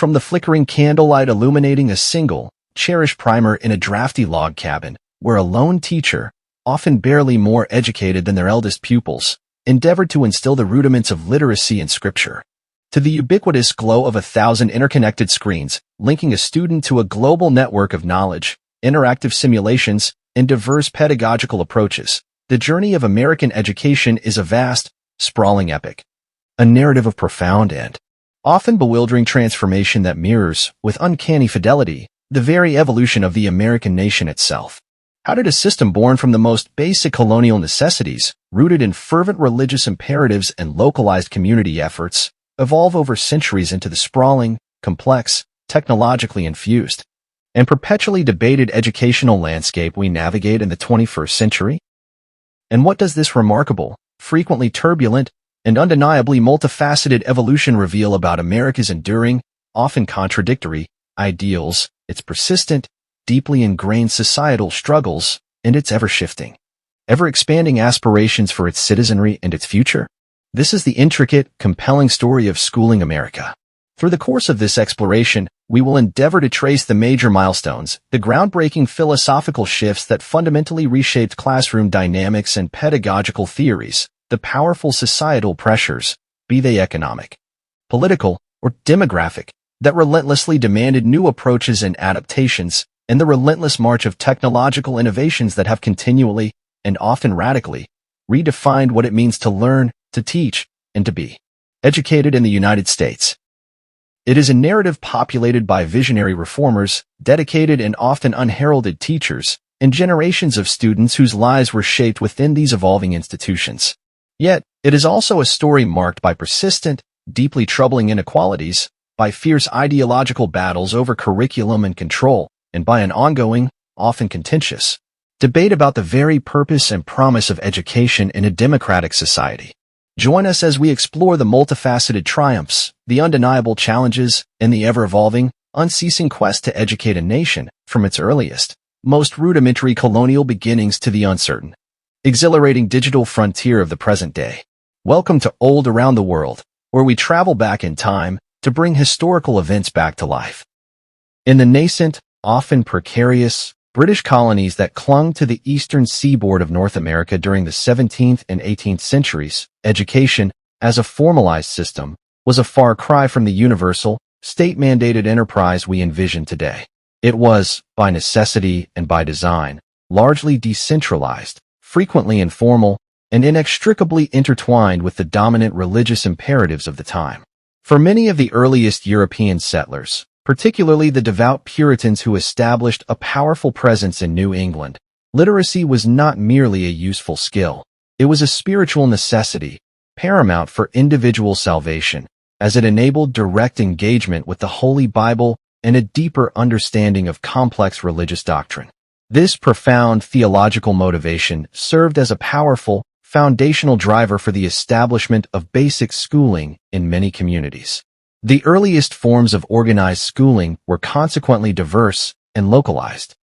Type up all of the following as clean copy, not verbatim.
from the flickering candlelight illuminating a single, cherished primer in a drafty log cabin, where a lone teacher, often barely more educated than their eldest pupils, endeavored to instill the rudiments of literacy and scripture, to the ubiquitous glow of 1,000 interconnected screens, linking a student to a global network of knowledge, interactive simulations, and diverse pedagogical approaches. The journey of American education is a vast, sprawling epic, a narrative of profound and often bewildering transformation that mirrors, with uncanny fidelity, the very evolution of the American nation itself. How did a system born from the most basic colonial necessities, rooted in fervent religious imperatives and localized community efforts, evolve over centuries into the sprawling, complex, technologically infused, and perpetually debated educational landscape we navigate in the 21st century? And what does this remarkable, frequently turbulent, and undeniably multifaceted evolution reveal about America's enduring, often contradictory, ideals, its persistent, deeply ingrained societal struggles, and its ever-shifting, ever-expanding aspirations for its citizenry and its future? This is the intricate, compelling story of schooling America. Through the course of this exploration, we will endeavor to trace the major milestones, the groundbreaking philosophical shifts that fundamentally reshaped classroom dynamics and pedagogical theories, the powerful societal pressures, be they economic, political, or demographic, that relentlessly demanded new approaches and adaptations, and the relentless march of technological innovations that have continually, and often radically, redefined what it means to learn, to teach, and to be educated in the United States. It is a narrative populated by visionary reformers, dedicated and often unheralded teachers, and generations of students whose lives were shaped within these evolving institutions. Yet, it is also a story marked by persistent, deeply troubling inequalities, by fierce ideological battles over curriculum and control, and by an ongoing, often contentious, debate about the very purpose and promise of education in a democratic society. Join us as we explore the multifaceted triumphs, the undeniable challenges, and the ever-evolving, unceasing quest to educate a nation, from its earliest, most rudimentary colonial beginnings to the uncertain, exhilarating digital frontier of the present day. Welcome to Old Around the World, where we travel back in time to bring historical events back to life. In the nascent, often precarious, British colonies that clung to the eastern seaboard of North America during the 17th and 18th centuries, education, as a formalized system, was a far cry from the universal, state-mandated enterprise we envision today. It was, by necessity and by design, largely decentralized, frequently informal, and inextricably intertwined with the dominant religious imperatives of the time. For many of the earliest European settlers, particularly the devout Puritans who established a powerful presence in New England, literacy was not merely a useful skill. It was a spiritual necessity, paramount for individual salvation, as it enabled direct engagement with the Holy Bible and a deeper understanding of complex religious doctrine. This profound theological motivation served as a powerful, foundational driver for the establishment of basic schooling in many communities. The earliest forms of organized schooling were consequently diverse and localized.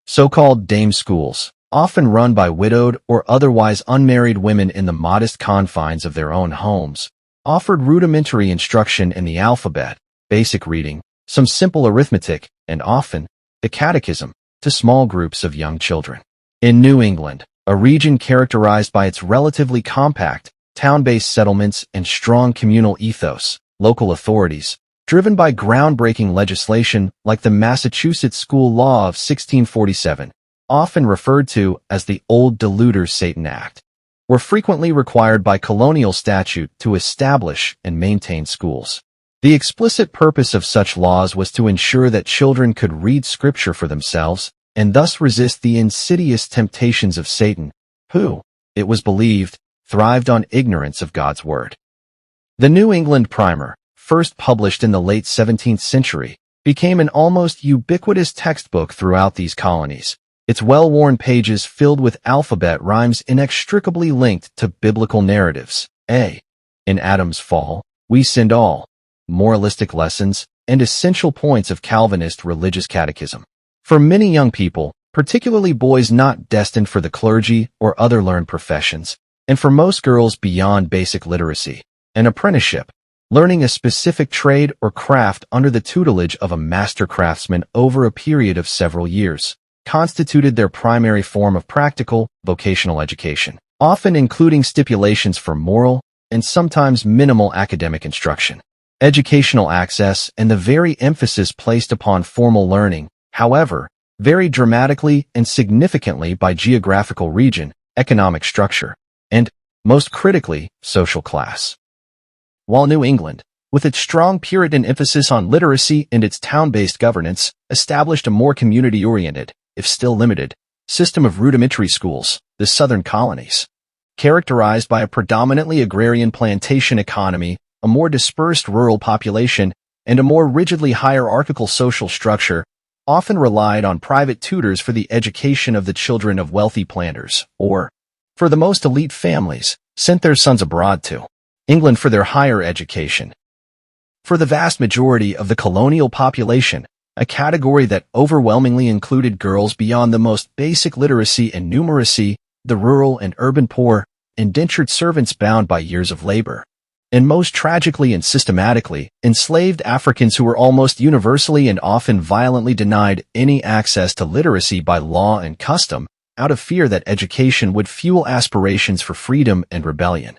So-called dame schools, often run by widowed or otherwise unmarried women in the modest confines of their own homes, offered rudimentary instruction in the alphabet, basic reading, some simple arithmetic, and often, the catechism, to small groups of young children. In New England, a region characterized by its relatively compact, town-based settlements and strong communal ethos, local authorities, driven by groundbreaking legislation like the Massachusetts School Law of 1647, often referred to as the Old Deluder-Satan Act, were frequently required by colonial statute to establish and maintain schools. The explicit purpose of such laws was to ensure that children could read scripture for themselves and thus resist the insidious temptations of Satan, who, it was believed, thrived on ignorance of God's word. The New England Primer, first published in the late 17th century, became an almost ubiquitous textbook throughout these colonies, its well-worn pages filled with alphabet rhymes inextricably linked to biblical narratives. In Adam's fall, we sinned all, moralistic lessons, and essential points of Calvinist religious catechism. For many young people, particularly boys not destined for the clergy or other learned professions, and for most girls beyond basic literacy, an apprenticeship, learning a specific trade or craft under the tutelage of a master craftsman over a period of several years, constituted their primary form of practical, vocational education, often including stipulations for moral and sometimes minimal academic instruction. Educational access and the very emphasis placed upon formal learning, however, varied dramatically and significantly by geographical region, economic structure, and, most critically, social class. While New England, with its strong Puritan emphasis on literacy and its town-based governance, established a more community-oriented, if still limited, system of rudimentary schools, the southern colonies, characterized by a predominantly agrarian plantation economy, a more dispersed rural population, and a more rigidly hierarchical social structure, often relied on private tutors for the education of the children of wealthy planters, or, for the most elite families, sent their sons abroad to England for their higher education. For the vast majority of the colonial population, a category that overwhelmingly included girls beyond the most basic literacy and numeracy, the rural and urban poor, indentured servants bound by years of labor, and most tragically and systematically, enslaved Africans who were almost universally and often violently denied any access to literacy by law and custom, out of fear that education would fuel aspirations for freedom and rebellion.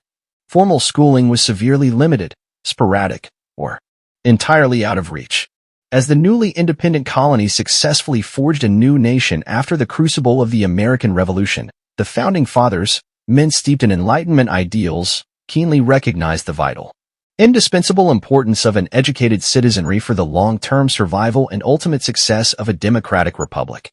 Formal schooling was severely limited, sporadic, or entirely out of reach. As the newly independent colonies successfully forged a new nation after the crucible of the American Revolution, the Founding Fathers, men steeped in Enlightenment ideals, keenly recognized the vital, indispensable importance of an educated citizenry for the long-term survival and ultimate success of a democratic republic.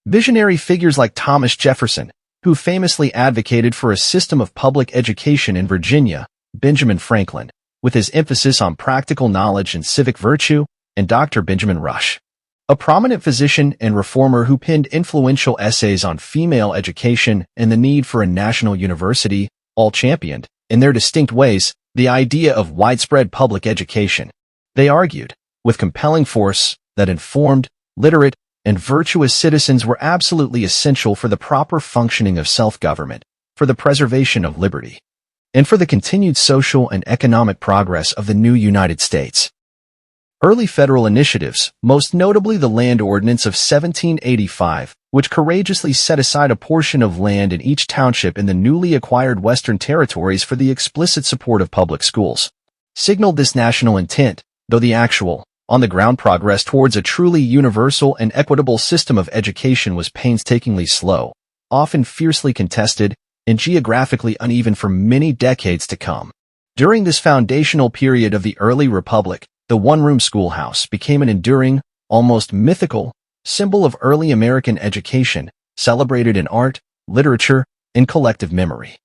Visionary figures like Thomas Jefferson, who famously advocated for a system of public education in Virginia, Benjamin Franklin, with his emphasis on practical knowledge and civic virtue, and Dr. Benjamin Rush, a prominent physician and reformer who penned influential essays on female education and the need for a national university, all championed, in their distinct ways, the idea of widespread public education. They argued, with compelling force, that informed, literate, and virtuous citizens were absolutely essential for the proper functioning of self-government, for the preservation of liberty, and for the continued social and economic progress of the new United States. Early federal initiatives, most notably the Land Ordinance of 1785, which courageously set aside a portion of land in each township in the newly acquired Western Territories for the explicit support of public schools, signaled this national intent, though the actual, on-the-ground progress towards a truly universal and equitable system of education was painstakingly slow, often fiercely contested, and geographically uneven for many decades to come. During this foundational period of the early republic, the one-room schoolhouse became an enduring, almost mythical, symbol of early American education, celebrated in art, literature, and collective memory.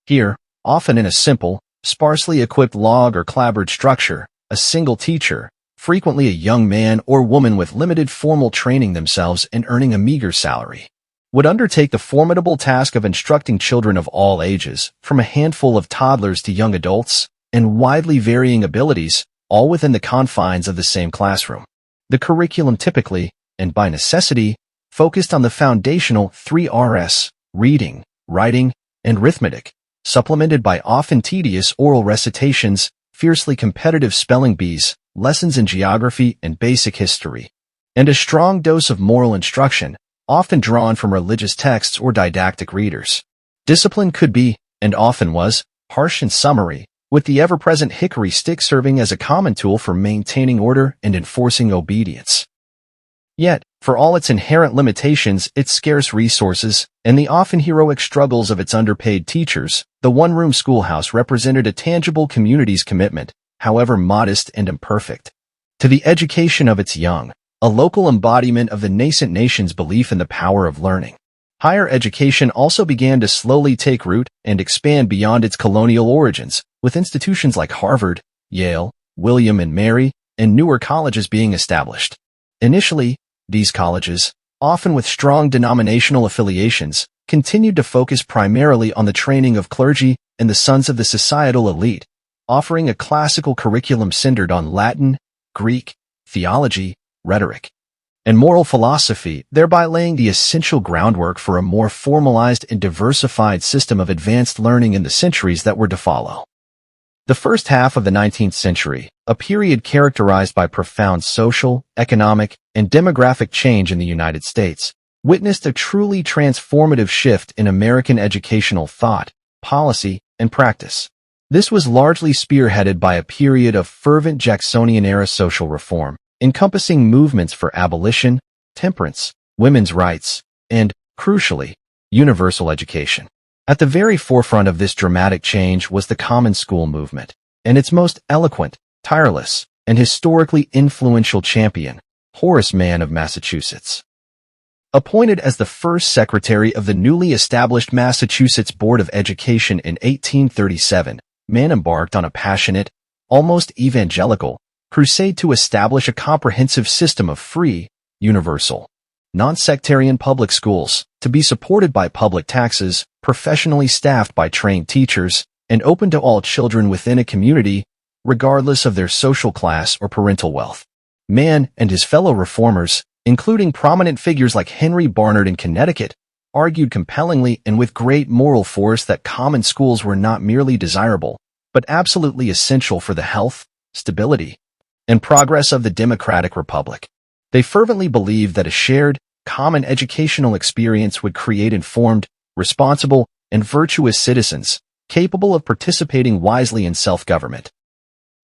Here, often in a simple, sparsely equipped log or clapboard structure, a single teacher, frequently a young man or woman with limited formal training themselves and earning a meager salary, would undertake the formidable task of instructing children of all ages, from a handful of toddlers to young adults, and widely varying abilities, all within the confines of the same classroom. The curriculum typically, and by necessity, focused on the foundational 3 Rs, reading, writing, and arithmetic, supplemented by often tedious oral recitations, fiercely competitive spelling bees, lessons in geography and basic history, and a strong dose of moral instruction, often drawn from religious texts or didactic readers. Discipline could be, and often was, harsh and summary, with the ever-present hickory stick serving as a common tool for maintaining order and enforcing obedience. Yet, for all its inherent limitations, its scarce resources, and the often heroic struggles of its underpaid teachers, the one-room schoolhouse represented a tangible community's commitment, however modest and imperfect, to the education of its young, a local embodiment of the nascent nation's belief in the power of learning. Higher education also began to slowly take root and expand beyond its colonial origins, with institutions like Harvard, Yale, William and Mary, and newer colleges being established. Initially, these colleges, often with strong denominational affiliations, continued to focus primarily on the training of clergy and the sons of the societal elite, offering a classical curriculum centered on Latin, Greek, theology, rhetoric, and moral philosophy, thereby laying the essential groundwork for a more formalized and diversified system of advanced learning in the centuries that were to follow. The first half of the 19th century, a period characterized by profound social, economic, and demographic change in the United States, witnessed a truly transformative shift in American educational thought, policy, and practice. This was largely spearheaded by a period of fervent Jacksonian-era social reform, encompassing movements for abolition, temperance, women's rights, and, crucially, universal education. At the very forefront of this dramatic change was the Common School movement, and its most eloquent, tireless, and historically influential champion, Horace Mann of Massachusetts. Appointed as the first secretary of the newly established Massachusetts Board of Education in 1837, Mann embarked on a passionate, almost evangelical, crusade to establish a comprehensive system of free, universal, non-sectarian public schools, to be supported by public taxes, professionally staffed by trained teachers, and open to all children within a community, regardless of their social class or parental wealth. Mann and his fellow reformers, including prominent figures like Henry Barnard in Connecticut, argued compellingly and with great moral force that common schools were not merely desirable, but absolutely essential for the health, stability, and progress of the democratic republic. They fervently believed that a shared, common educational experience would create informed, responsible, and virtuous citizens, capable of participating wisely in self-government.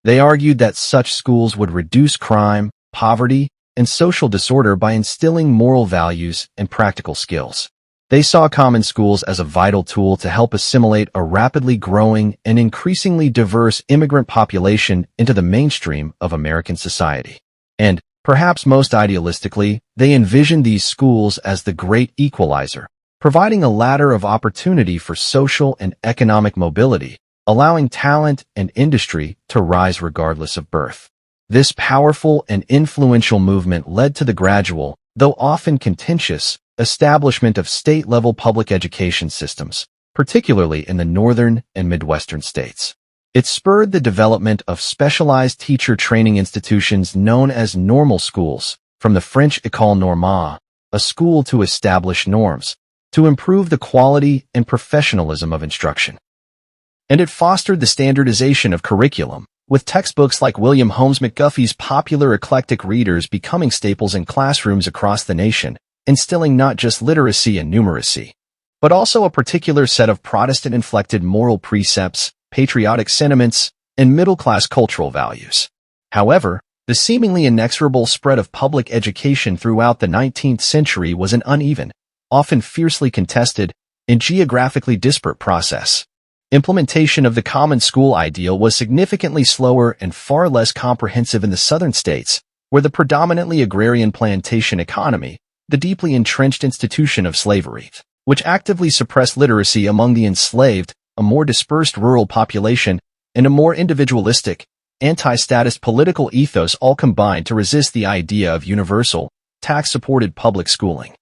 They argued that such schools would reduce crime, poverty, and social disorder by instilling moral values and practical skills. They saw common schools as a vital tool to help assimilate a rapidly growing and increasingly diverse immigrant population into the mainstream of American society. And, perhaps most idealistically, they envisioned these schools as the great equalizer, providing a ladder of opportunity for social and economic mobility, allowing talent and industry to rise regardless of birth. This powerful and influential movement led to the gradual, though often contentious, establishment of state-level public education systems, particularly in the northern and Midwestern states. It spurred the development of specialized teacher training institutions known as normal schools, from the French école normale, a school to establish norms, to improve the quality and professionalism of instruction. And it fostered the standardization of curriculum, with textbooks like William Holmes McGuffey's popular eclectic readers becoming staples in classrooms across the nation, instilling not just literacy and numeracy, but also a particular set of Protestant-inflected moral precepts, patriotic sentiments, and middle-class cultural values. However, the seemingly inexorable spread of public education throughout the 19th century was an uneven, often fiercely contested, and geographically disparate process. Implementation of the common school ideal was significantly slower and far less comprehensive in the southern states, where the predominantly agrarian plantation economy, the deeply entrenched institution of slavery, which actively suppressed literacy among the enslaved, a more dispersed rural population, and a more individualistic, anti-status political ethos all combined to resist the idea of universal, tax-supported public schooling.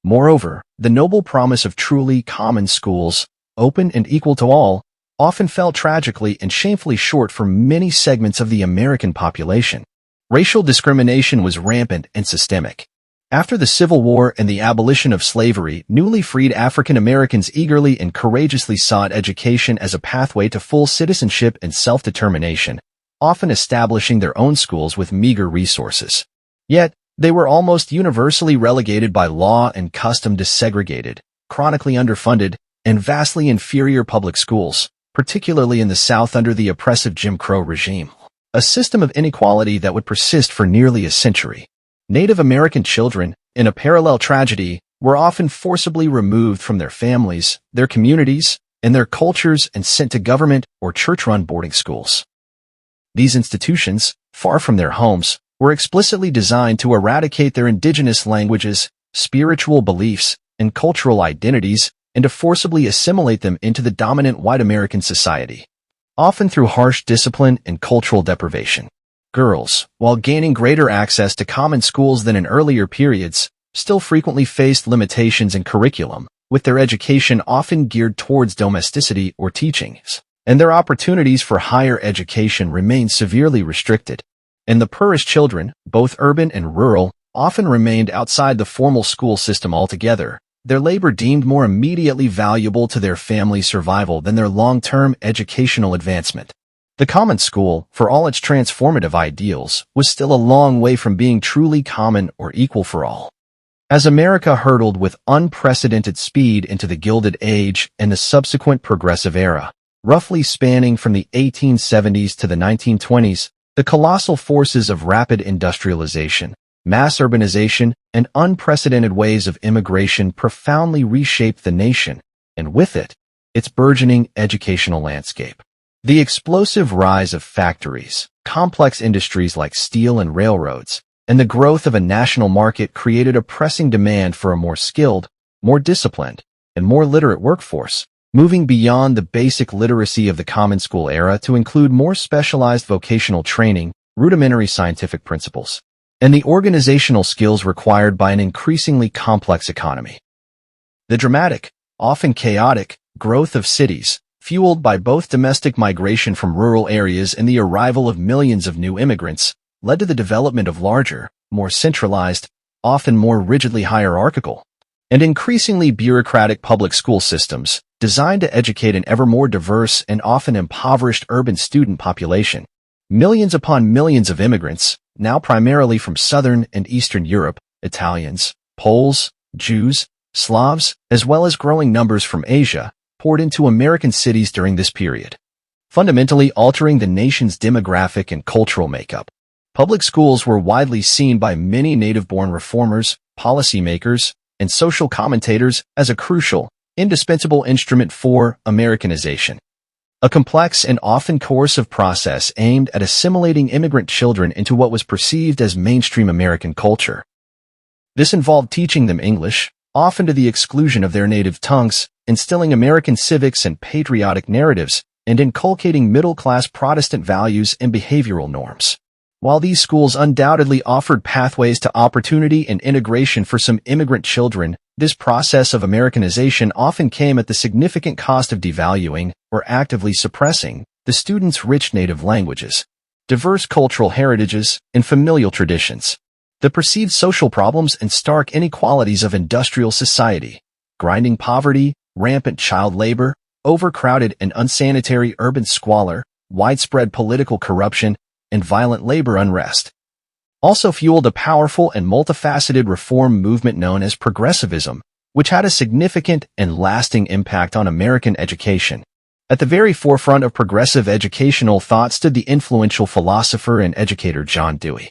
Moreover, the noble promise of truly common schools, open and equal to all, often fell tragically and shamefully short for many segments of the American population. Racial discrimination was rampant and systemic. After the Civil War and the abolition of slavery, newly freed African Americans eagerly and courageously sought education as a pathway to full citizenship and self-determination, often establishing their own schools with meager resources. Yet, they were almost universally relegated by law and custom to segregated, chronically underfunded, and vastly inferior public schools, particularly in the South under the oppressive Jim Crow regime, a system of inequality that would persist for nearly a century. Native American children, in a parallel tragedy, were often forcibly removed from their families, their communities, and their cultures and sent to government or church-run boarding schools. These institutions, far from their homes, were explicitly designed to eradicate their indigenous languages, spiritual beliefs, and cultural identities, and to forcibly assimilate them into the dominant white American society, often through harsh discipline and cultural deprivation. Girls, while gaining greater access to common schools than in earlier periods, still frequently faced limitations in curriculum, with their education often geared towards domesticity or teachings, and their opportunities for higher education remained severely restricted. And the poorest children, both urban and rural, often remained outside the formal school system altogether, their labor deemed more immediately valuable to their family's survival than their long-term educational advancement. The common school, for all its transformative ideals, was still a long way from being truly common or equal for all. As America hurtled with unprecedented speed into the Gilded Age and the subsequent Progressive Era, roughly spanning from the 1870s to the 1920s, the colossal forces of rapid industrialization, mass urbanization, and unprecedented waves of immigration profoundly reshaped the nation, and with it, its burgeoning educational landscape. The explosive rise of factories, complex industries like steel and railroads, and the growth of a national market created a pressing demand for a more skilled, more disciplined, and more literate workforce, moving beyond the basic literacy of the common school era to include more specialized vocational training, rudimentary scientific principles, and the organizational skills required by an increasingly complex economy. The dramatic, often chaotic, growth of cities, fueled by both domestic migration from rural areas and the arrival of millions of new immigrants, led to the development of larger, more centralized, often more rigidly hierarchical, and increasingly bureaucratic public school systems designed to educate an ever more diverse and often impoverished urban student population. Millions upon millions of immigrants, now primarily from Southern and Eastern Europe, Italians, Poles, Jews, Slavs, as well as growing numbers from Asia, poured into American cities during this period, fundamentally altering the nation's demographic and cultural makeup. Public schools were widely seen by many native-born reformers, policymakers, and social commentators as a crucial, indispensable instrument for Americanization, a complex and often coercive process aimed at assimilating immigrant children into what was perceived as mainstream American culture. This involved teaching them English, often to the exclusion of their native tongues, instilling American civics and patriotic narratives, and inculcating middle-class Protestant values and behavioral norms. While these schools undoubtedly offered pathways to opportunity and integration for some immigrant children, this process of Americanization often came at the significant cost of devaluing, or actively suppressing, the students' rich native languages, diverse cultural heritages, and familial traditions. The perceived social problems and stark inequalities of industrial society, grinding poverty, rampant child labor, overcrowded and unsanitary urban squalor, widespread political corruption, and violent labor unrest, also fueled a powerful and multifaceted reform movement known as progressivism, which had a significant and lasting impact on American education. At the very forefront of progressive educational thought stood the influential philosopher and educator John Dewey.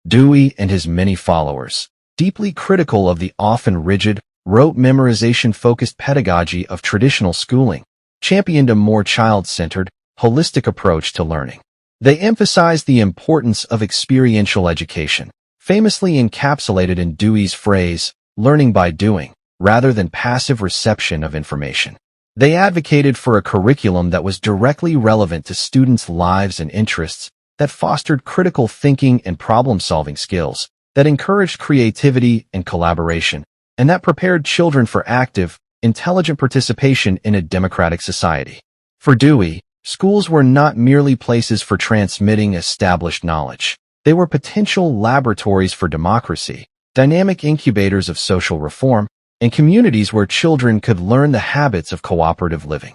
Dewey and his many followers, deeply critical of the often rigid, rote memorization-focused pedagogy of traditional schooling, championed a more child-centered, holistic approach to learning. They emphasized the importance of experiential education, famously encapsulated in Dewey's phrase, learning by doing, rather than passive reception of information. They advocated for a curriculum that was directly relevant to students' lives and interests, that fostered critical thinking and problem-solving skills, that encouraged creativity and collaboration, and that prepared children for active, intelligent participation in a democratic society. For Dewey, schools were not merely places for transmitting established knowledge. They were potential laboratories for democracy, dynamic incubators of social reform, and communities where children could learn the habits of cooperative living.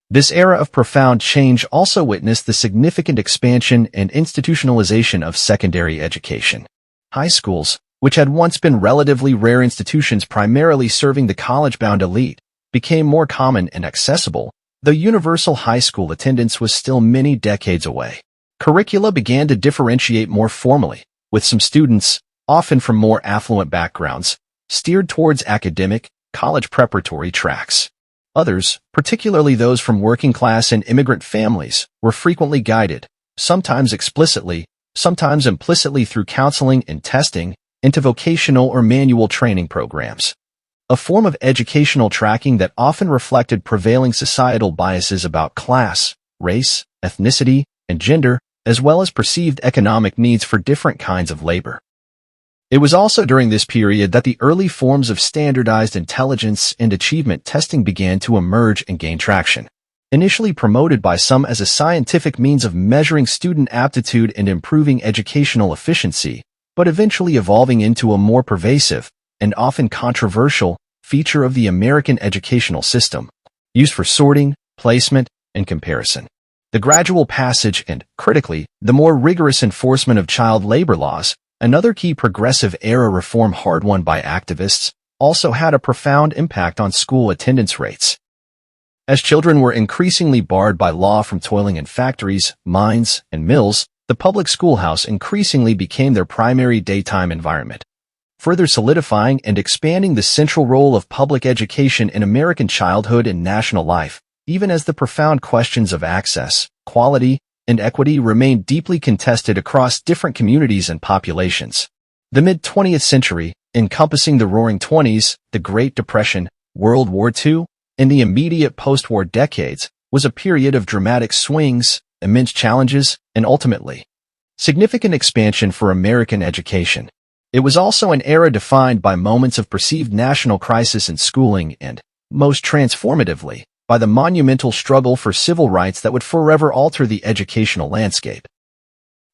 This era of profound change also witnessed the significant expansion and institutionalization of secondary education. High schools, which had once been relatively rare institutions primarily serving the college-bound elite, became more common and accessible, though universal high school attendance was still many decades away. Curricula began to differentiate more formally, with some students, often from more affluent backgrounds, steered towards academic, college preparatory tracks. Others, particularly those from working-class and immigrant families, were frequently guided, sometimes explicitly, sometimes implicitly through counseling and testing, into vocational or manual training programs. A form of educational tracking that often reflected prevailing societal biases about class, race, ethnicity, and gender, as well as perceived economic needs for different kinds of labor. It was also during this period that the early forms of standardized intelligence and achievement testing began to emerge and gain traction. Initially promoted by some as a scientific means of measuring student aptitude and improving educational efficiency, but eventually evolving into a more pervasive, and often controversial, feature of the American educational system, used for sorting, placement, and comparison. The gradual passage and, critically, the more rigorous enforcement of child labor laws, another key progressive-era reform hard-won by activists, also had a profound impact on school attendance rates. As children were increasingly barred by law from toiling in factories, mines, and mills, the public schoolhouse increasingly became their primary daytime environment, further solidifying and expanding the central role of public education in American childhood and national life, even as the profound questions of access, quality, and equity remained deeply contested across different communities and populations. The mid-20th century, encompassing the Roaring Twenties, the Great Depression, World War II, and the immediate post-war decades, was a period of dramatic swings, immense challenges, and ultimately, significant expansion for American education. It was also an era defined by moments of perceived national crisis in schooling and, most transformatively, by the monumental struggle for civil rights that would forever alter the educational landscape.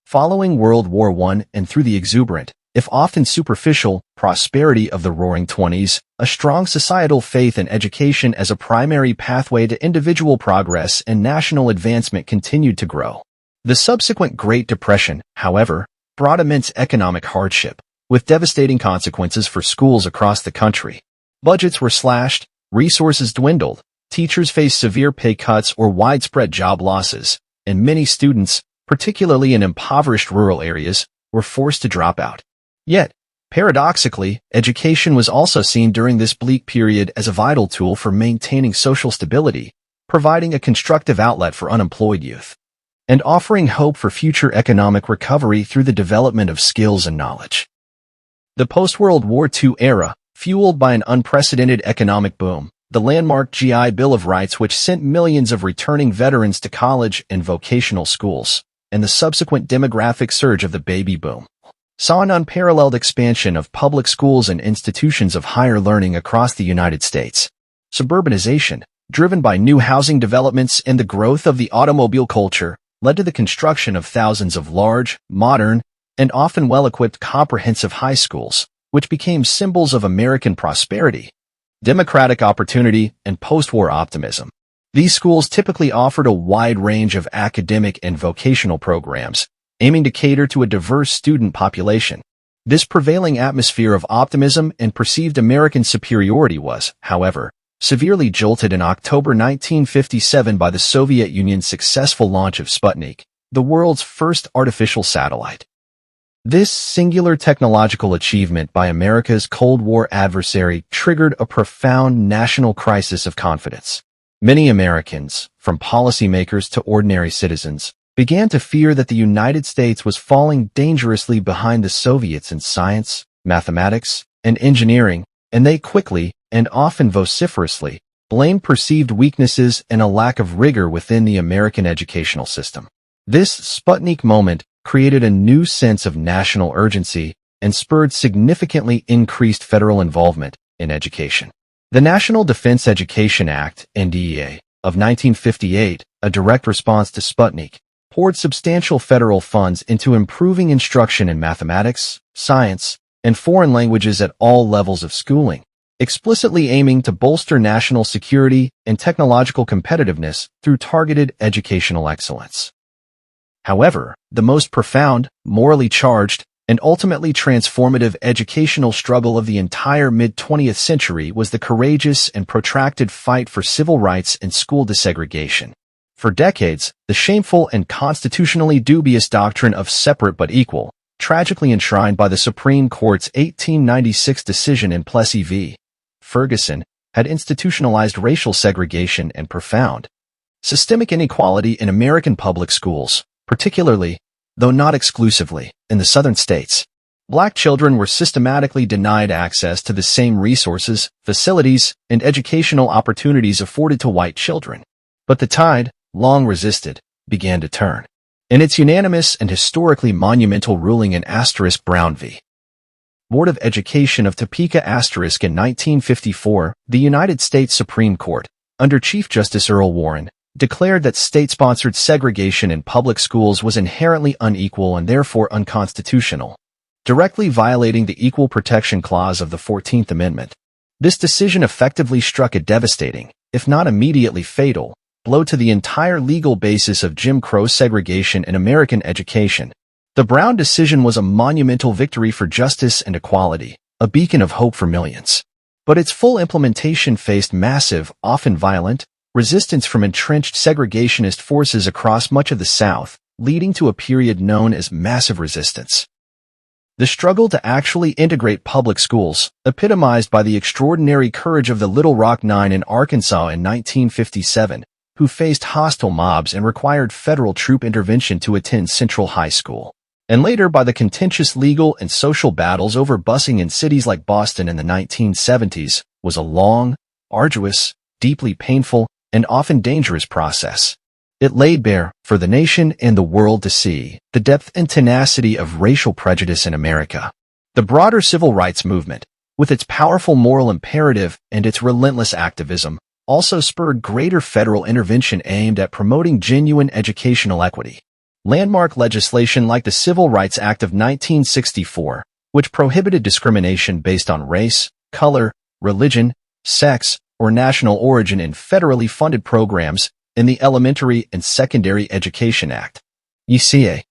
Following World War I and through the exuberant, if often superficial, prosperity of the Roaring Twenties, a strong societal faith in education as a primary pathway to individual progress and national advancement continued to grow. The subsequent Great Depression, however, brought immense economic hardship, with devastating consequences for schools across the country. Budgets were slashed, resources dwindled, teachers faced severe pay cuts or widespread job losses, and many students, particularly in impoverished rural areas, were forced to drop out. Yet, paradoxically, education was also seen during this bleak period as a vital tool for maintaining social stability, providing a constructive outlet for unemployed youth, and offering hope for future economic recovery through the development of skills and knowledge. The post-World War II era, fueled by an unprecedented economic boom, the landmark GI Bill of Rights which sent millions of returning veterans to college and vocational schools, and the subsequent demographic surge of the baby boom, saw an unparalleled expansion of public schools and institutions of higher learning across the United States. Suburbanization, driven by new housing developments and the growth of the automobile culture, led to the construction of thousands of large, modern, and often well-equipped comprehensive high schools, which became symbols of American prosperity, democratic opportunity, and post-war optimism. These schools typically offered a wide range of academic and vocational programs, aiming to cater to a diverse student population. This prevailing atmosphere of optimism and perceived American superiority was, however, severely jolted in October 1957 by the Soviet Union's successful launch of Sputnik, the world's first artificial satellite. This singular technological achievement by America's Cold War adversary triggered a profound national crisis of confidence. Many Americans, from policymakers to ordinary citizens, began to fear that the United States was falling dangerously behind the Soviets in science, mathematics, and engineering, and they quickly, and often vociferously, blamed perceived weaknesses and a lack of rigor within the American educational system. This Sputnik moment created a new sense of national urgency and spurred significantly increased federal involvement in education. The National Defense Education Act, NDEA, of 1958, a direct response to Sputnik, poured substantial federal funds into improving instruction in mathematics, science, and foreign languages at all levels of schooling, explicitly aiming to bolster national security and technological competitiveness through targeted educational excellence. However, the most profound, morally charged, and ultimately transformative educational struggle of the entire mid-20th century was the courageous and protracted fight for civil rights and school desegregation. For decades, the shameful and constitutionally dubious doctrine of separate but equal, tragically enshrined by the Supreme Court's 1896 decision in Plessy v. Ferguson, had institutionalized racial segregation and profound, systemic inequality in American public schools, particularly, though not exclusively, in the southern states. Black children were systematically denied access to the same resources, facilities, and educational opportunities afforded to white children. But the tide, long resisted, began to turn. In its unanimous and historically monumental ruling in Brown v. Board of Education of Topeka in 1954, the United States Supreme Court, under Chief Justice Earl Warren, declared that state-sponsored segregation in public schools was inherently unequal and therefore unconstitutional, directly violating the Equal Protection Clause of the 14th Amendment. This decision effectively struck a devastating, if not immediately fatal, blow to the entire legal basis of Jim Crow segregation in American education. The Brown decision was a monumental victory for justice and equality, a beacon of hope for millions. But its full implementation faced massive, often violent, resistance from entrenched segregationist forces across much of the South, leading to a period known as massive resistance. The struggle to actually integrate public schools, epitomized by the extraordinary courage of the Little Rock Nine in Arkansas in 1957, who faced hostile mobs and required federal troop intervention to attend Central High School, and later by the contentious legal and social battles over busing in cities like Boston in the 1970s, was a long, arduous, deeply painful, and often dangerous process. It laid bare, for the nation and the world to see, the depth and tenacity of racial prejudice in America. The broader civil rights movement, with its powerful moral imperative and its relentless activism, also spurred greater federal intervention aimed at promoting genuine educational equity. Landmark legislation like the Civil Rights Act of 1964, which prohibited discrimination based on race, color, religion, sex, or national origin in federally funded programs, in the Elementary and Secondary Education Act, ECA,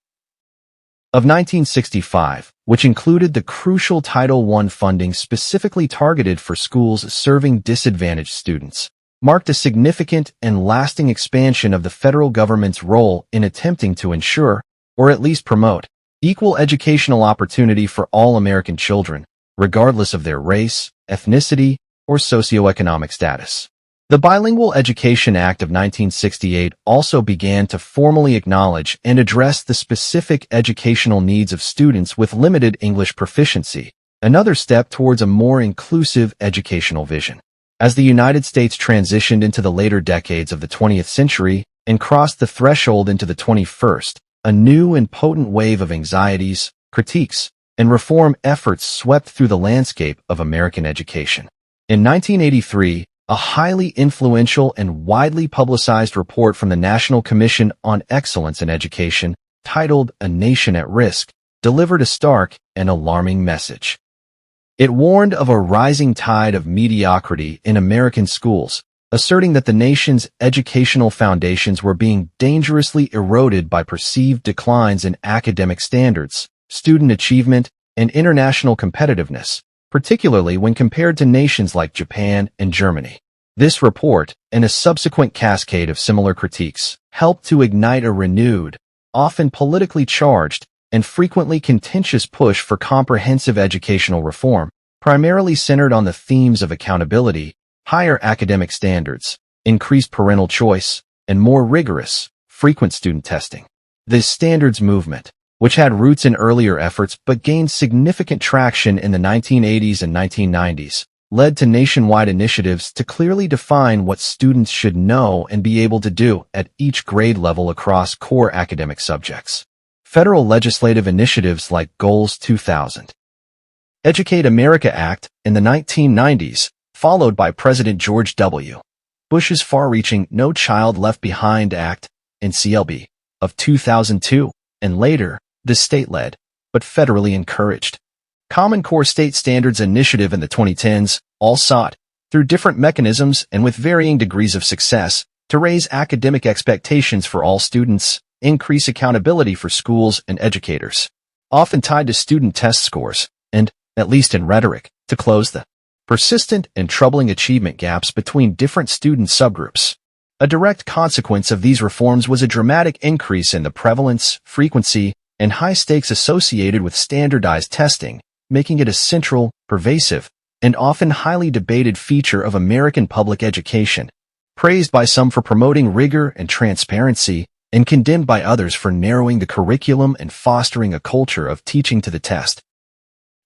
of 1965, which included the crucial Title I funding specifically targeted for schools serving disadvantaged students, marked a significant and lasting expansion of the federal government's role in attempting to ensure, or at least promote, equal educational opportunity for all American children, regardless of their race, ethnicity, or socioeconomic status. The Bilingual Education Act of 1968 also began to formally acknowledge and address the specific educational needs of students with limited English proficiency, another step towards a more inclusive educational vision. As the United States transitioned into the later decades of the 20th century and crossed the threshold into the 21st, a new and potent wave of anxieties, critiques, and reform efforts swept through the landscape of American education. In 1983, a highly influential and widely publicized report from the National Commission on Excellence in Education, titled A Nation at Risk, delivered a stark and alarming message. It warned of a rising tide of mediocrity in American schools, asserting that the nation's educational foundations were being dangerously eroded by perceived declines in academic standards, student achievement, and international competitiveness, particularly when compared to nations like Japan and Germany. This report, and a subsequent cascade of similar critiques, helped to ignite a renewed, often politically charged, and frequently contentious push for comprehensive educational reform, primarily centered on the themes of accountability, higher academic standards, increased parental choice, and more rigorous, frequent student testing. This standards movement, which had roots in earlier efforts but gained significant traction in the 1980s and 1990s, led to nationwide initiatives to clearly define what students should know and be able to do at each grade level across core academic subjects. Federal legislative initiatives like Goals 2000, Educate America Act in the 1990s, followed by President George W. Bush's far-reaching No Child Left Behind Act, NCLB, of 2002, and later, the state-led, but federally encouraged, Common Core State Standards Initiative in the 2010s, all sought, through different mechanisms and with varying degrees of success, to raise academic expectations for all students, increase accountability for schools and educators, often tied to student test scores, and, at least in rhetoric, to close the persistent and troubling achievement gaps between different student subgroups. A direct consequence of these reforms was a dramatic increase in the prevalence, frequency, and high stakes associated with standardized testing, making it a central, pervasive, and often highly debated feature of American public education, praised by some for promoting rigor and transparency, and condemned by others for narrowing the curriculum and fostering a culture of teaching to the test.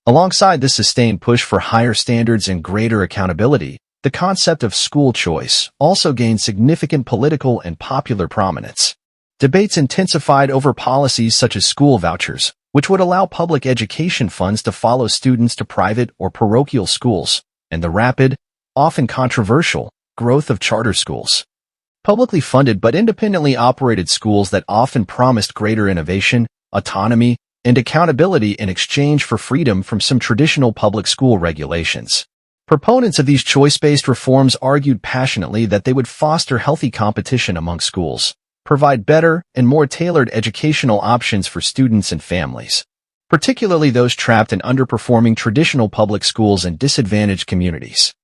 Alongside this sustained push for higher standards and greater accountability, the concept of school choice also gained significant political and popular prominence. Debates intensified over policies such as school vouchers, which would allow public education funds to follow students to private or parochial schools, and the rapid, often controversial, growth of charter schools. Publicly funded but independently operated schools that often promised greater innovation, autonomy, and accountability in exchange for freedom from some traditional public school regulations. Proponents of these choice-based reforms argued passionately that they would foster healthy competition among schools, provide better and more tailored educational options for students and families, particularly those trapped in underperforming traditional public schools and disadvantaged communities.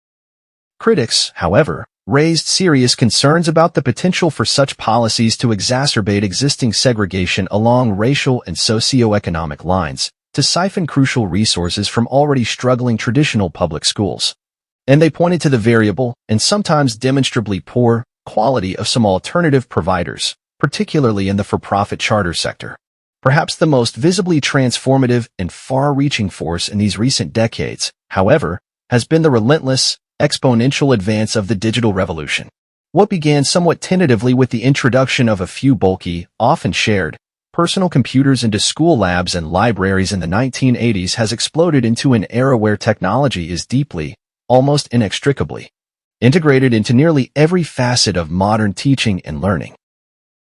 Critics, however, raised serious concerns about the potential for such policies to exacerbate existing segregation along racial and socioeconomic lines, to siphon crucial resources from already struggling traditional public schools. And they pointed to the variable, and sometimes demonstrably poor, quality of some alternative providers, particularly in the for-profit charter sector. Perhaps the most visibly transformative and far-reaching force in these recent decades, however, has been the relentless, exponential advance of the digital revolution. What began somewhat tentatively with the introduction of a few bulky, often shared, personal computers into school labs and libraries in the 1980s has exploded into an era where technology is deeply, almost inextricably, integrated into nearly every facet of modern teaching and learning.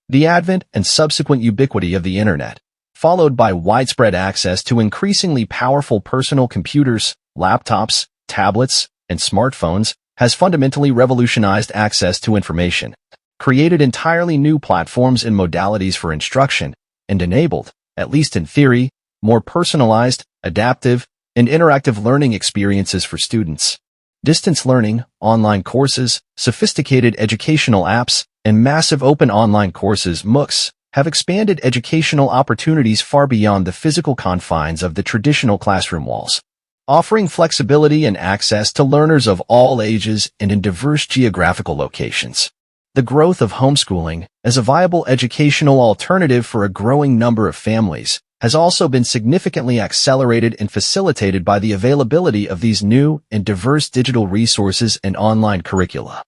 The advent and subsequent ubiquity of the Internet, followed by widespread access to increasingly powerful personal computers, laptops, tablets, and smartphones, has fundamentally revolutionized access to information, created entirely new platforms and modalities for instruction, and enabled, at least in theory, more personalized, adaptive, and interactive learning experiences for students. Distance learning, online courses, sophisticated educational apps, and massive open online courses (MOOCs) have expanded educational opportunities far beyond the physical confines of the traditional classroom walls, offering flexibility and access to learners of all ages and in diverse geographical locations. The growth of homeschooling, as a viable educational alternative for a growing number of families, has also been significantly accelerated and facilitated by the availability of these new and diverse digital resources and online curricula.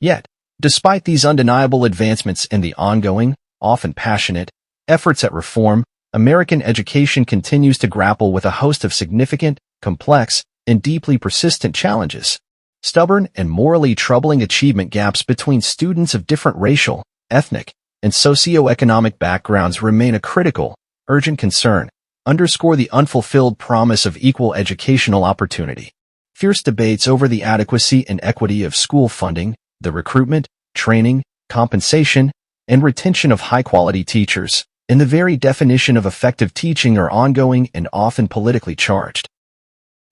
Yet, despite these undeniable advancements and the ongoing, often passionate, efforts at reform, American education continues to grapple with a host of significant, complex, and deeply persistent challenges. Stubborn and morally troubling achievement gaps between students of different racial, ethnic, and socioeconomic backgrounds remain a critical, urgent concern, underscore the unfulfilled promise of equal educational opportunity. Fierce debates over the adequacy and equity of school funding, the recruitment, training, compensation, and retention of high-quality teachers, and the very definition of effective teaching are ongoing and often politically charged.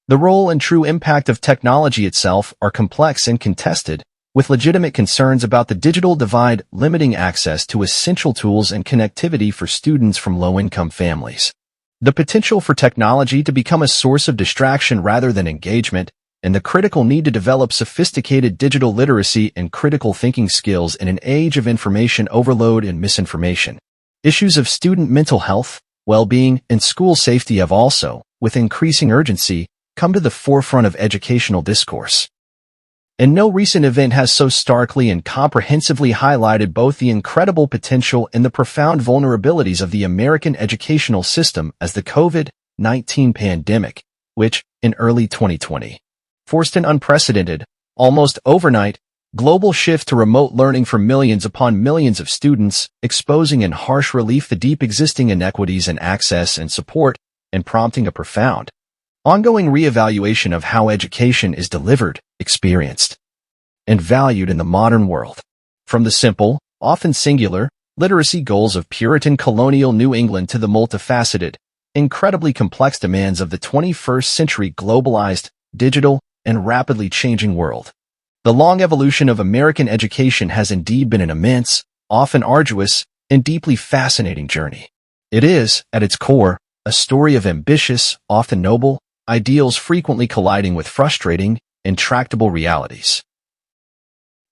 The role and true impact of technology itself are complex and contested, with legitimate concerns about the digital divide limiting access to essential tools and connectivity for students from low-income families. The potential for technology to become a source of distraction rather than engagement, and the critical need to develop sophisticated digital literacy and critical thinking skills in an age of information overload and misinformation. Issues of student mental health, well-being, and school safety have also, with increasing urgency, come to the forefront of educational discourse. And no recent event has so starkly and comprehensively highlighted both the incredible potential and the profound vulnerabilities of the American educational system as the COVID-19 pandemic, which, in early 2020, forced an unprecedented, almost overnight, global shift to remote learning for millions upon millions of students, exposing in harsh relief the deep existing inequities in access and support, and prompting a profound, ongoing reevaluation of how education is delivered, experienced, and valued in the modern world. From the simple, often singular, literacy goals of Puritan colonial New England to the multifaceted, incredibly complex demands of the 21st century globalized, digital, and rapidly changing world. The long evolution of American education has indeed been an immense, often arduous, and deeply fascinating journey. It is, at its core, a story of ambitious, often noble, ideals frequently colliding with frustrating, intractable realities.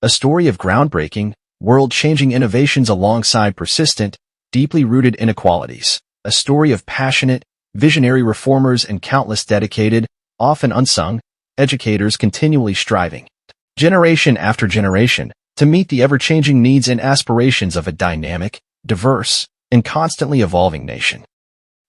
A story of groundbreaking, world-changing innovations alongside persistent, deeply rooted inequalities. A story of passionate, visionary reformers and countless dedicated, often unsung, educators continually striving, generation after generation, to meet the ever-changing needs and aspirations of a dynamic, diverse, and constantly evolving nation.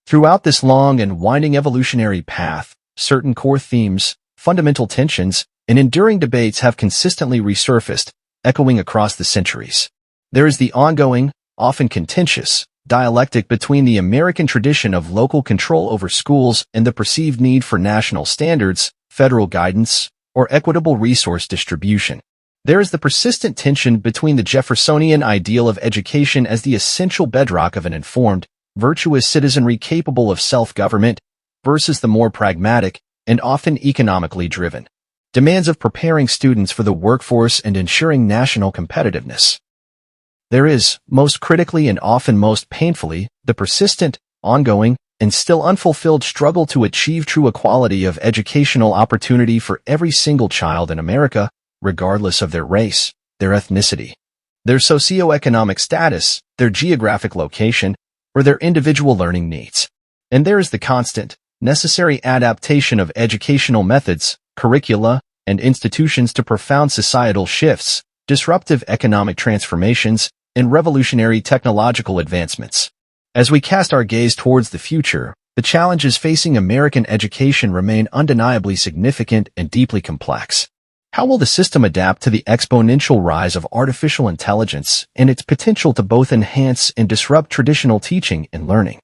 Throughout this long and winding evolutionary path, certain core themes, fundamental tensions, and enduring debates have consistently resurfaced, echoing across the centuries. There is the ongoing, often contentious, dialectic between the American tradition of local control over schools and the perceived need for national standards, federal guidance, or equitable resource distribution. There is the persistent tension between the Jeffersonian ideal of education as the essential bedrock of an informed, virtuous citizenry capable of self-government versus the more pragmatic and often economically driven demands of preparing students for the workforce and ensuring national competitiveness. There is, most critically and often most painfully, the persistent, ongoing, and still unfulfilled struggle to achieve true equality of educational opportunity for every single child in America, regardless of their race, their ethnicity, their socioeconomic status, their geographic location, or their individual learning needs. And there is the constant, necessary adaptation of educational methods, curricula, and institutions to profound societal shifts, disruptive economic transformations, and revolutionary technological advancements. As we cast our gaze towards the future, the challenges facing American education remain undeniably significant and deeply complex. How will the system adapt to the exponential rise of artificial intelligence and its potential to both enhance and disrupt traditional teaching and learning?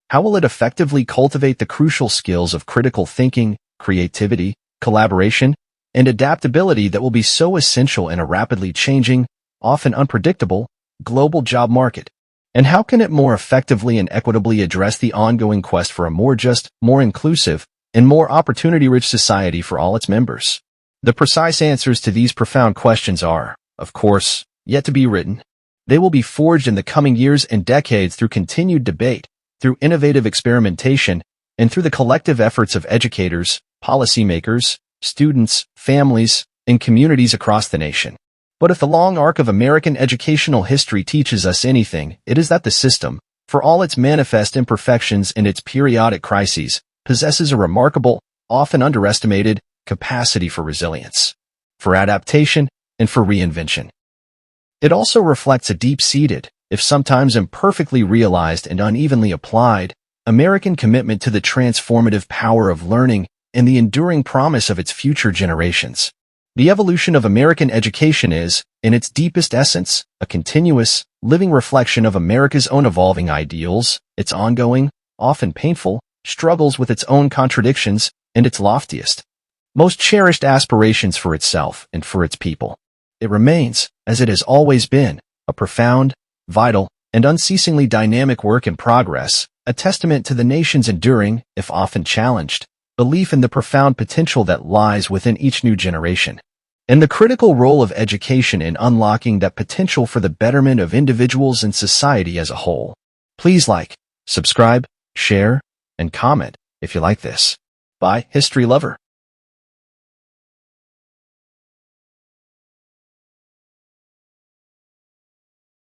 How will it effectively cultivate the crucial skills of critical thinking, creativity, collaboration, and adaptability that will be so essential in a rapidly changing, often unpredictable, global job market? And how can it more effectively and equitably address the ongoing quest for a more just, more inclusive, and more opportunity-rich society for all its members? The precise answers to these profound questions are, of course, yet to be written. They will be forged in the coming years and decades through continued debate, through innovative experimentation, and through the collective efforts of educators, policymakers, students, families, and communities across the nation. But if the long arc of American educational history teaches us anything, it is that the system, for all its manifest imperfections and its periodic crises, possesses a remarkable, often underestimated, capacity for resilience, for adaptation, and for reinvention. It also reflects a deep-seated, if sometimes imperfectly realized and unevenly applied, American commitment to the transformative power of learning and the enduring promise of its future generations. The evolution of American education is, in its deepest essence, a continuous, living reflection of America's own evolving ideals, its ongoing, often painful, struggles with its own contradictions, and its loftiest, most cherished aspirations for itself and for its people. It remains, as it has always been, a profound, vital, and unceasingly dynamic work in progress, a testament to the nation's enduring, if often challenged, belief in the profound potential that lies within each new generation, and the critical role of education in unlocking that potential for the betterment of individuals and society as a whole. Please like, subscribe, share, and comment if you like this. Bye, history lover.